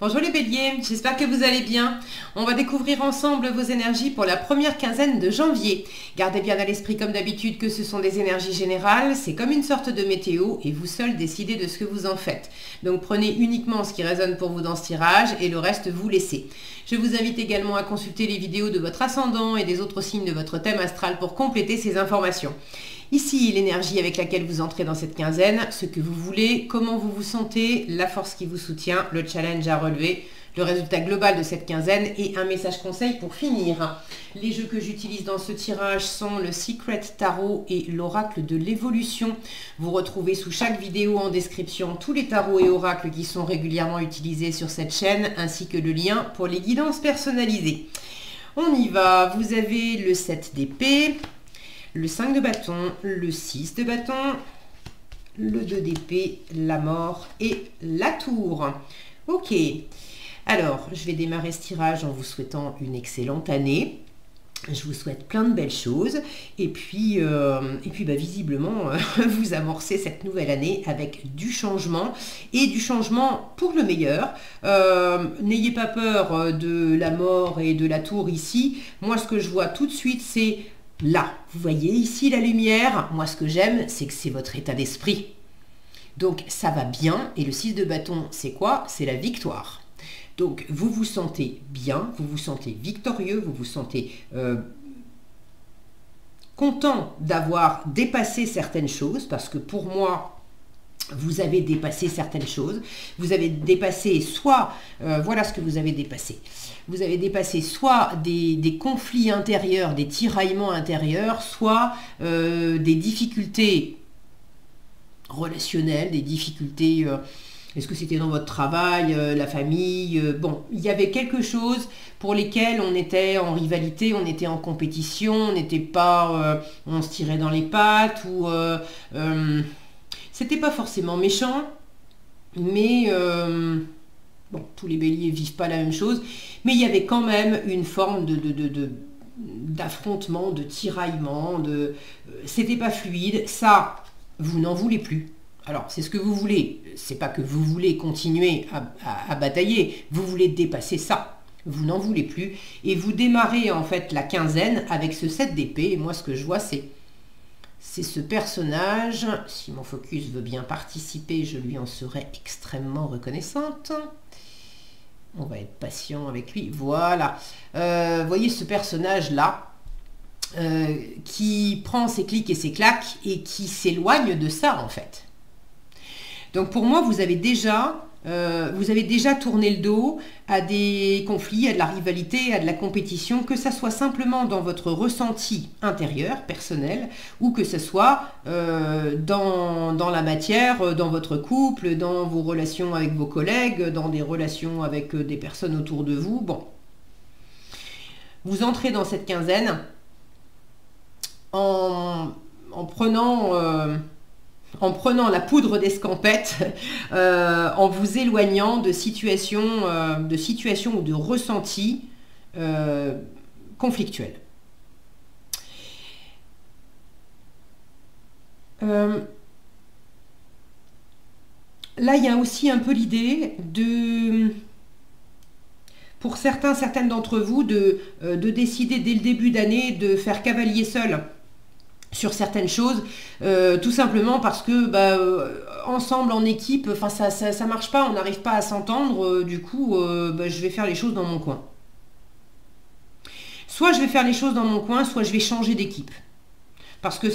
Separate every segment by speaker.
Speaker 1: Bonjour les béliers, j'espère que vous allez bien. On va découvrir ensemble vos énergies pour la première quinzaine de janvier. Gardez bien à l'esprit comme d'habitude que ce sont des énergies générales, c'est comme une sorte de météo et vous seul décidez de ce que vous en faites. Donc prenez uniquement ce qui résonne pour vous dans ce tirage et le reste vous laissez. Je vous invite également à consulter les vidéos de votre ascendant et des autres signes de votre thème astral pour compléter ces informations. Ici, l'énergie avec laquelle vous entrez dans cette quinzaine, ce que vous voulez, comment vous vous sentez, la force qui vous soutient, le challenge à relever, le résultat global de cette quinzaine et un message conseil pour finir. Les jeux que j'utilise dans ce tirage sont le Secret Tarot et l'Oracle de l'évolution. Vous retrouvez sous chaque vidéo en description tous les tarots et oracles qui sont régulièrement utilisés sur cette chaîne, ainsi que le lien pour les guidances personnalisées. On y va, vous avez le 7 d'épée, le 5 de bâton, le 6 de bâton, le 2 d'épée, la mort et la tour. Ok, alors je vais démarrer ce tirage en vous souhaitant une excellente année. Je vous souhaite plein de belles choses et puis visiblement vous amorcez cette nouvelle année avec du changement et du changement pour le meilleur. N'ayez pas peur de la mort et de la tour ici. Moi ce que je vois tout de suite c'est là, vous voyez ici la lumière, moi ce que j'aime, c'est que c'est votre état d'esprit. Donc ça va bien, et le 6 de bâton, c'est quoi? C'est la victoire. Donc vous vous sentez bien, vous vous sentez victorieux, vous vous sentez content d'avoir dépassé certaines choses, parce que pour moi, vous avez dépassé certaines choses, vous avez dépassé soit, voilà ce que vous avez dépassé. Vous avez dépassé soit des conflits intérieurs, des tiraillements intérieurs, soit des difficultés relationnelles, des difficultés, est-ce que c'était dans votre travail, la famille, bon, il y avait quelque chose pour lesquels on était en rivalité, on était en compétition, on n'était pas, on se tirait dans les pattes, ou c'était pas forcément méchant, mais bon, tous les béliers vivent pas la même chose, mais il y avait quand même une forme d'affrontement, de tiraillement, c'était pas fluide. Ça, vous n'en voulez plus. Alors, c'est ce que vous voulez. C'est pas que vous voulez continuer à batailler, vous voulez dépasser ça. Vous n'en voulez plus. Et vous démarrez en fait la quinzaine avec ce 7 d'épée. Et moi, ce que je vois, c'est ce personnage. Si mon focus veut bien participer, je lui en serai extrêmement reconnaissante. On va être patient avec lui. Voilà. Voyez ce personnage-là qui prend ses clics et ses claques et qui s'éloigne de ça, en fait. Donc, pour moi, vous avez déjà tourné le dos à des conflits, à de la rivalité, à de la compétition, que ça soit simplement dans votre ressenti intérieur, personnel, ou que ce soit dans la matière, dans votre couple, dans vos relations avec vos collègues, dans des relations avec des personnes autour de vous. Bon. Vous entrez dans cette quinzaine en prenant la poudre d'escampette, en vous éloignant de situations ou de ressentis conflictuels. Là, il y a aussi un peu l'idée pour certaines d'entre vous, de décider dès le début d'année de faire cavalier seul sur certaines choses, tout simplement parce que ensemble, en équipe, enfin ça marche pas, on n'arrive pas à s'entendre, du coup je vais faire les choses dans mon coin. Soit je vais faire les choses dans mon coin, soit je vais changer d'équipe. Parce que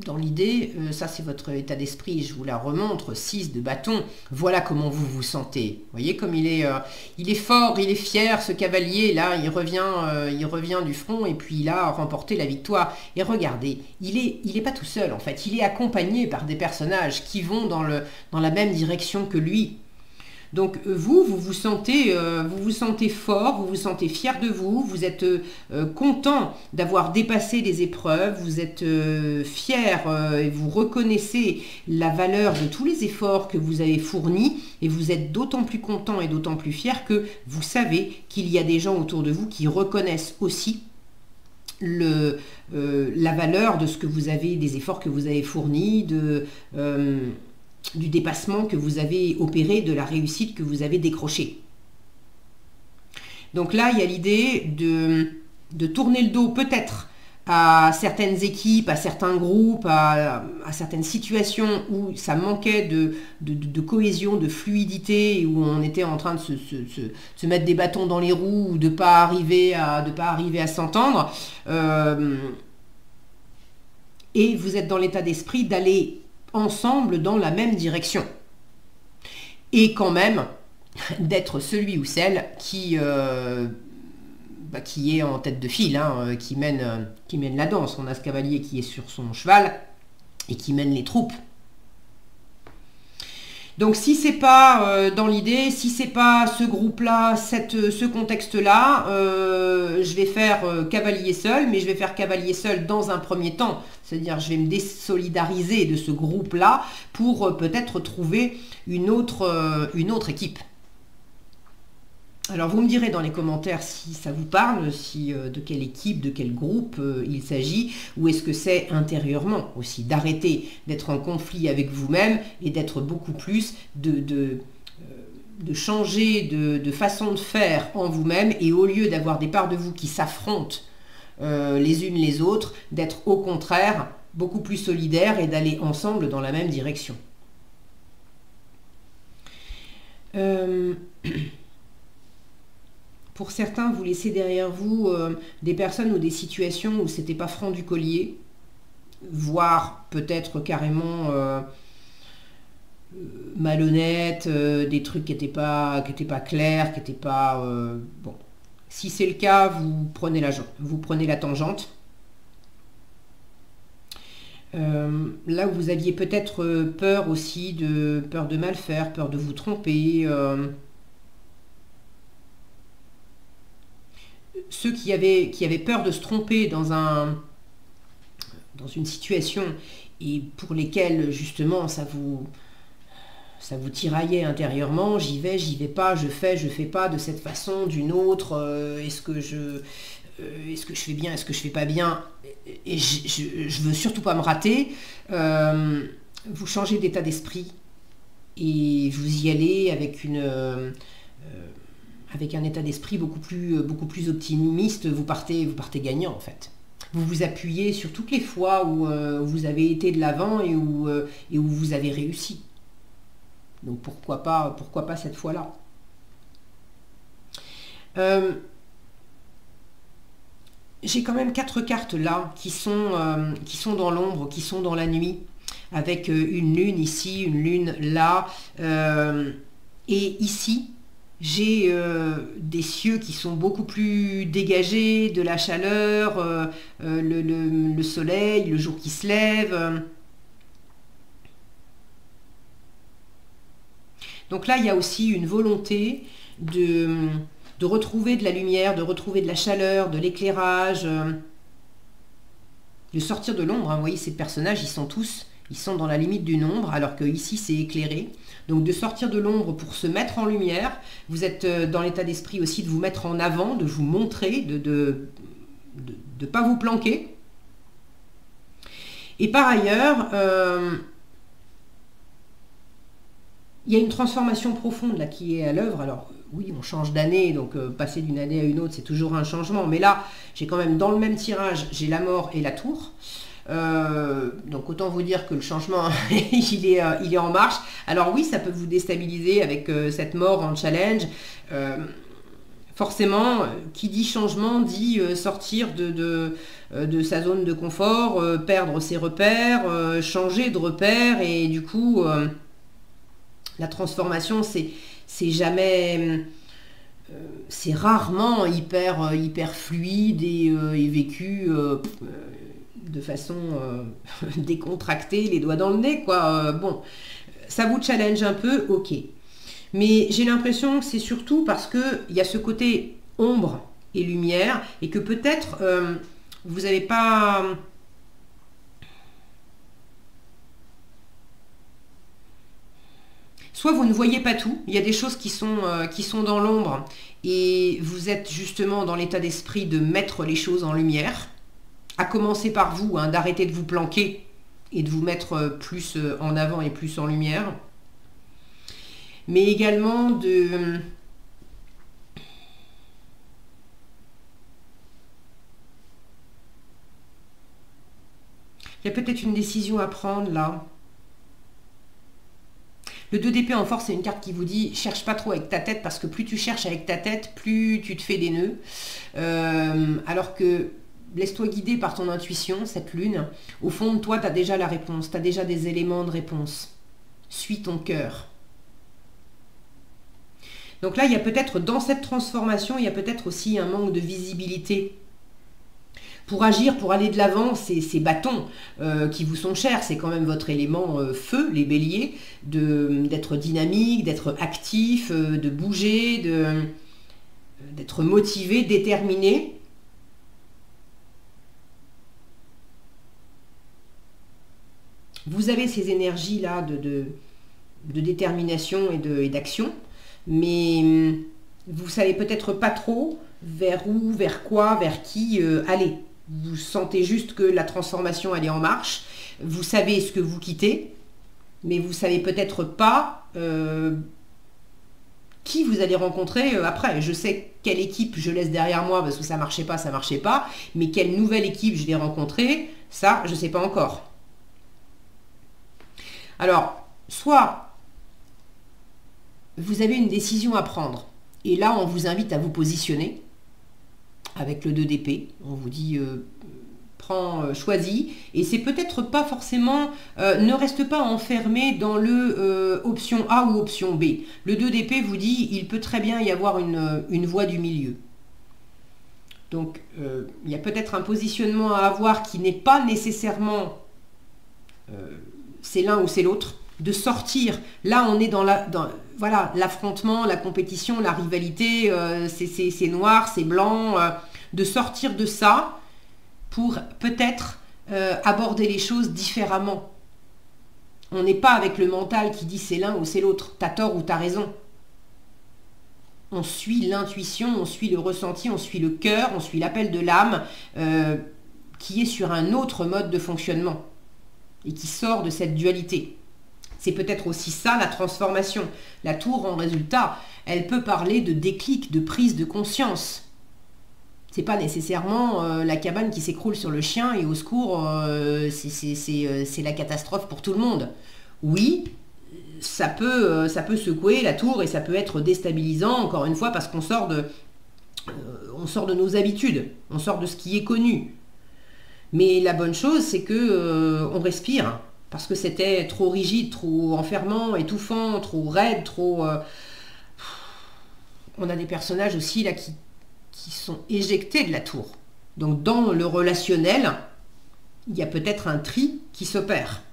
Speaker 1: dans l'idée, ça c'est votre état d'esprit, je vous la remontre, 6 de bâton, voilà comment vous vous sentez. Vous voyez comme il est fort, il est fier, ce cavalier, là, il revient du front et puis il a remporté la victoire. Et regardez, il est pas tout seul en fait, il est accompagné par des personnages qui vont dans la même direction que lui. Donc vous vous sentez fort, vous vous sentez fier de vous, vous êtes content d'avoir dépassé les épreuves, vous êtes fier et vous reconnaissez la valeur de tous les efforts que vous avez fournis et vous êtes d'autant plus content et d'autant plus fier que vous savez qu'il y a des gens autour de vous qui reconnaissent aussi la valeur de ce que vous avez, des efforts que vous avez fournis, du dépassement que vous avez opéré, de la réussite que vous avez décrochée. Donc là, il y a l'idée de tourner le dos peut-être à certaines équipes, à certains groupes, à certaines situations où ça manquait de cohésion, de fluidité, où on était en train de se mettre des bâtons dans les roues, ou de ne pas arriver à s'entendre. Et vous êtes dans l'état d'esprit d'aller ensemble dans la même direction. Et quand même, d'être celui ou celle qui est en tête de file, hein, qui mène la danse. On a ce cavalier qui est sur son cheval et qui mène les troupes. Donc si c'est pas dans l'idée, si c'est pas ce groupe-là, ce contexte-là, je vais faire cavalier seul, mais je vais faire cavalier seul dans un premier temps. C'est-à-dire je vais me désolidariser de ce groupe-là pour peut-être trouver une autre équipe. Alors vous me direz dans les commentaires si ça vous parle, de quelle équipe, de quel groupe il s'agit, ou est-ce que c'est intérieurement aussi, d'arrêter d'être en conflit avec vous-même et d'être beaucoup plus, de changer de façon de faire en vous-même, et au lieu d'avoir des parts de vous qui s'affrontent les unes les autres, d'être au contraire beaucoup plus solidaires et d'aller ensemble dans la même direction. Pour certains, vous laissez derrière vous des personnes ou des situations où c'était pas franc du collier, voire peut-être carrément malhonnête, des trucs qui n'étaient pas clairs, qui n'étaient pas... bon. Si c'est le cas, vous prenez la tangente. Là où vous aviez peut-être peur aussi, peur de mal faire, peur de vous tromper... ceux qui avaient peur de se tromper dans une situation et pour lesquels justement ça vous tiraillait intérieurement, j'y vais pas, je fais pas de cette façon, d'une autre, est-ce que je fais bien, est-ce que je fais pas bien, et je veux surtout pas me rater, vous changez d'état d'esprit et vous y allez avec un état d'esprit beaucoup plus optimiste, vous partez gagnant en fait. Vous vous appuyez sur toutes les fois où vous avez été de l'avant et où vous avez réussi. Donc pourquoi pas cette fois-là. J'ai quand même 4 cartes là qui sont dans l'ombre, qui sont dans la nuit, avec une lune ici, une lune là, et ici, j'ai des cieux qui sont beaucoup plus dégagés, de la chaleur, le soleil, le jour qui se lève. Donc là, il y a aussi une volonté de retrouver de la lumière, de retrouver de la chaleur, de l'éclairage, de sortir de l'ombre. Hein. Vous voyez, ces personnages, ils sont dans la limite d'une ombre, alors que ici c'est éclairé. Donc de sortir de l'ombre pour se mettre en lumière. Vous êtes dans l'état d'esprit aussi de vous mettre en avant, de vous montrer, de pas vous planquer. Et par ailleurs, il y a une transformation profonde là qui est à l'œuvre. Alors oui, on change d'année, donc passer d'une année à une autre, c'est toujours un changement. Mais là, j'ai quand même dans le même tirage, j'ai la mort et la tour. Donc autant vous dire que le changement il est en marche. Alors oui, ça peut vous déstabiliser avec cette mort en challenge. Forcément, qui dit changement dit sortir de sa zone de confort, perdre ses repères, changer de repères, et du coup la transformation c'est jamais... c'est rarement hyper fluide et vécu de façon décontractée, les doigts dans le nez, quoi. Bon, ça vous challenge un peu, ok. Mais j'ai l'impression que c'est surtout parce qu'il y a ce côté ombre et lumière, et que peut-être vous n'avez pas... Soit vous ne voyez pas tout, il y a des choses qui sont dans l'ombre, et vous êtes justement dans l'état d'esprit de mettre les choses en lumière, à commencer par vous, hein, d'arrêter de vous planquer et de vous mettre plus en avant et plus en lumière. Mais également Il y a peut-être une décision à prendre là. Le 2 d'épée en force, c'est une carte qui vous dit cherche pas trop avec ta tête, parce que plus tu cherches avec ta tête, plus tu te fais des nœuds. Alors que laisse-toi guider par ton intuition, cette lune. Au fond de toi, tu as déjà la réponse, tu as déjà des éléments de réponse. Suis ton cœur. Donc là, il y a peut-être, dans cette transformation, il y a peut-être aussi un manque de visibilité. Pour agir, pour aller de l'avant, ces bâtons qui vous sont chers, c'est quand même votre élément feu, les béliers, d'être dynamique, d'être actif, de bouger, d'être motivé, déterminé. Vous avez ces énergies-là de détermination et d'action, mais vous ne savez peut-être pas trop vers où, vers quoi, vers qui aller. Vous sentez juste que la transformation, elle est en marche. Vous savez ce que vous quittez, mais vous ne savez peut-être pas qui vous allez rencontrer après. Je sais quelle équipe je laisse derrière moi parce que ça ne marchait pas. Mais quelle nouvelle équipe je vais rencontrer, ça, je ne sais pas encore. Alors, soit vous avez une décision à prendre, et là, on vous invite à vous positionner. Avec le 2 d'épée, on vous dit choisis, et c'est peut-être pas forcément, ne reste pas enfermé dans le option A ou option B. Le 2 d'épée vous dit il peut très bien y avoir une voie du milieu. Donc il y a peut-être un positionnement à avoir qui n'est pas nécessairement c'est l'un ou c'est l'autre, de sortir. Là on est dans voilà, l'affrontement, la compétition, la rivalité, c'est noir, c'est blanc, de sortir de ça pour peut-être aborder les choses différemment. On n'est pas avec le mental qui dit c'est l'un ou c'est l'autre, t'as tort ou t'as raison. On suit l'intuition, on suit le ressenti, on suit le cœur, on suit l'appel de l'âme qui est sur un autre mode de fonctionnement et qui sort de cette dualité. C'est peut-être aussi ça la transformation. La tour, en résultat, elle peut parler de déclic, de prise de conscience. C'est pas nécessairement la cabane qui s'écroule sur le chien et au secours, c'est la catastrophe pour tout le monde. Oui, ça peut secouer la tour et ça peut être déstabilisant, encore une fois, parce qu'on sort de nos habitudes, on sort de ce qui est connu. Mais la bonne chose, c'est que on respire. Parce que c'était trop rigide, trop enfermant, étouffant, trop raide, trop... On a des personnages aussi là qui sont éjectés de la tour. Donc dans le relationnel, il y a peut-être un tri qui s'opère.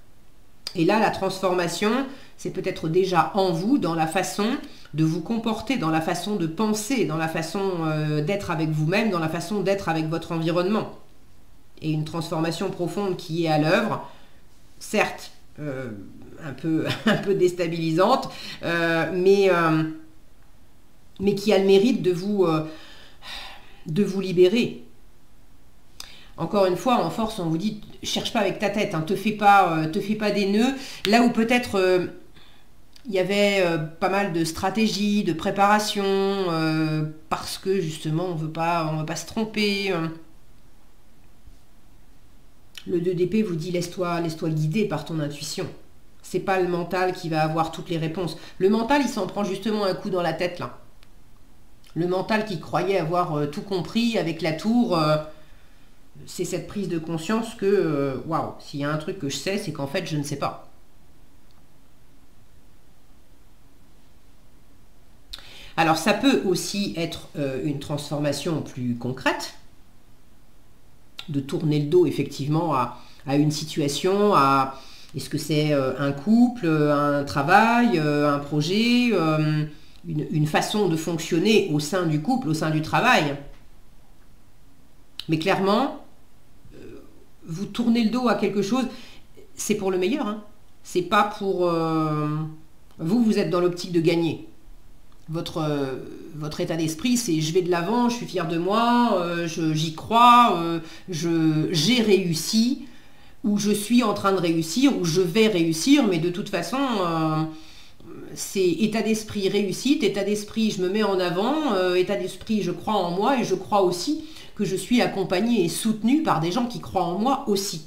Speaker 1: Et là, la transformation, c'est peut-être déjà en vous, dans la façon de vous comporter, dans la façon de penser, dans la façon d'être avec vous-même, dans la façon d'être avec votre environnement. Et une transformation profonde qui est à l'œuvre, certes, un peu déstabilisante, mais qui a le mérite de vous libérer. Encore une fois, en force, on vous dit, cherche pas avec ta tête, hein, te fais pas des nœuds. Là où peut-être il y avait pas mal de stratégies, de préparation, parce que justement, on veut pas se tromper. Le 2 d'épée vous dit laisse-toi guider par ton intuition. C'est pas le mental qui va avoir toutes les réponses. Le mental, il s'en prend justement un coup dans la tête là. Le mental qui croyait avoir tout compris avec la tour, c'est cette prise de conscience que waouh, s'il y a un truc que je sais, c'est qu'en fait je ne sais pas. Alors ça peut aussi être une transformation plus concrète, de tourner le dos effectivement à une situation, est-ce que c'est un couple, un travail, un projet, une façon de fonctionner au sein du couple, au sein du travail. Mais clairement, vous tournez le dos à quelque chose, c'est pour le meilleur, hein. C'est pas pour... vous êtes dans l'optique de gagner. Votre état d'esprit, c'est je vais de l'avant, je suis fier de moi, j'y crois, j'ai réussi, ou je suis en train de réussir, ou je vais réussir, mais de toute façon, c'est état d'esprit réussite, état d'esprit je me mets en avant, état d'esprit je crois en moi, et je crois aussi que je suis accompagnée et soutenue par des gens qui croient en moi aussi.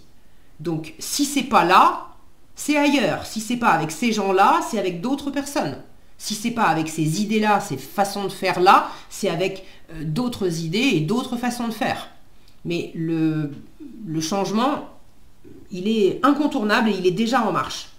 Speaker 1: Donc, si c'est pas là, c'est ailleurs. Si c'est pas avec ces gens-là, c'est avec d'autres personnes. Si c'est pas avec ces idées-là, ces façons de faire là, c'est avec d'autres idées et d'autres façons de faire. Mais le changement, il est incontournable et il est déjà en marche.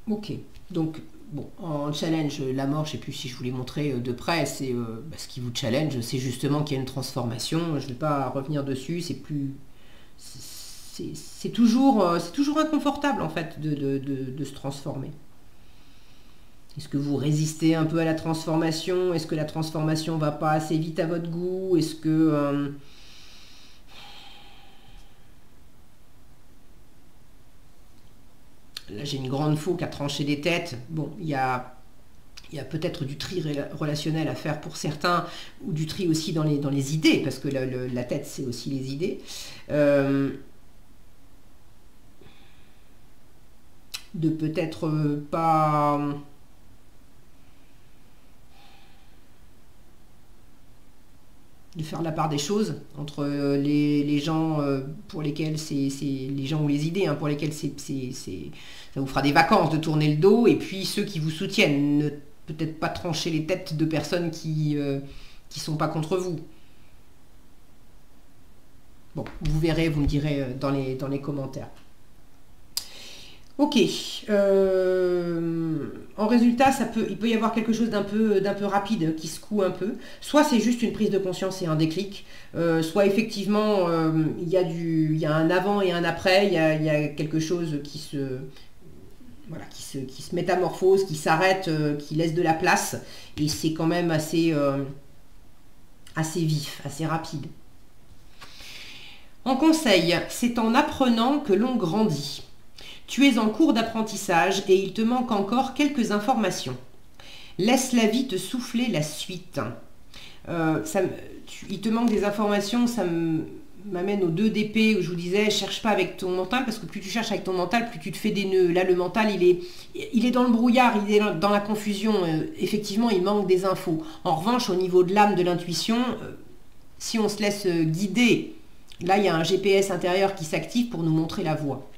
Speaker 1: Ok, donc bon, en challenge, la mort, je ne sais plus si je vous l'ai montré de près, c'est ce qui vous challenge, c'est justement qu'il y a une transformation. Je ne vais pas revenir dessus, c'est toujours inconfortable en fait de se transformer. Est-ce que vous résistez un peu à la transformation? Est-ce que la transformation va pas assez vite à votre goût? Est-ce que là, j'ai une grande fauque à trancher des têtes. Bon, il y a peut-être du tri relationnel à faire pour certains, ou du tri aussi dans les idées, parce que la tête, c'est aussi les idées. De peut-être pas... de faire la part des choses entre les gens pour lesquels c'est les gens ou les idées pour lesquels ça vous fera des vacances de tourner le dos, et puis ceux qui vous soutiennent. Ne peut-être pas trancher les têtes de personnes qui sont pas contre vous. Bon, vous verrez, vous me direz dans les commentaires. Ok, en résultat, il peut y avoir quelque chose d'un peu rapide qui secoue un peu. Soit c'est juste une prise de conscience et un déclic, soit effectivement il y a un avant et un après, il y a quelque chose qui se métamorphose, qui s'arrête, qui laisse de la place, et c'est quand même assez vif, assez rapide. En conseil, c'est en apprenant que l'on grandit. Tu es en cours d'apprentissage et il te manque encore quelques informations. Laisse la vie te souffler la suite. Il te manque des informations, ça m'amène aux 2 d'épée où je vous disais, cherche pas avec ton mental, parce que plus tu cherches avec ton mental, plus tu te fais des nœuds. Là, le mental, il est dans le brouillard, il est dans la confusion. Effectivement, il manque des infos. En revanche, au niveau de l'âme, de l'intuition, si on se laisse guider, là, il y a un GPS intérieur qui s'active pour nous montrer la voie.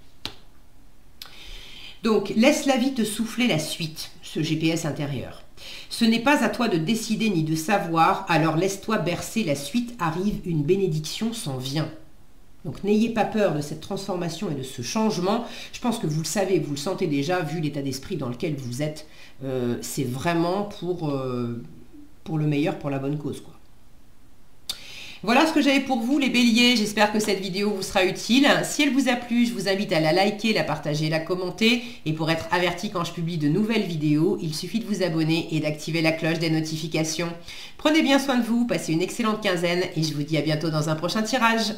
Speaker 1: Donc, laisse la vie te souffler la suite, ce GPS intérieur. Ce n'est pas à toi de décider ni de savoir, alors laisse-toi bercer, la suite arrive, une bénédiction s'en vient. Donc, n'ayez pas peur de cette transformation et de ce changement. Je pense que vous le savez, vous le sentez déjà, vu l'état d'esprit dans lequel vous êtes. C'est vraiment pour le meilleur, pour la bonne cause, quoi. Voilà ce que j'avais pour vous les béliers, j'espère que cette vidéo vous sera utile. Si elle vous a plu, je vous invite à la liker, la partager, la commenter. Et pour être averti quand je publie de nouvelles vidéos, il suffit de vous abonner et d'activer la cloche des notifications. Prenez bien soin de vous, passez une excellente quinzaine et je vous dis à bientôt dans un prochain tirage.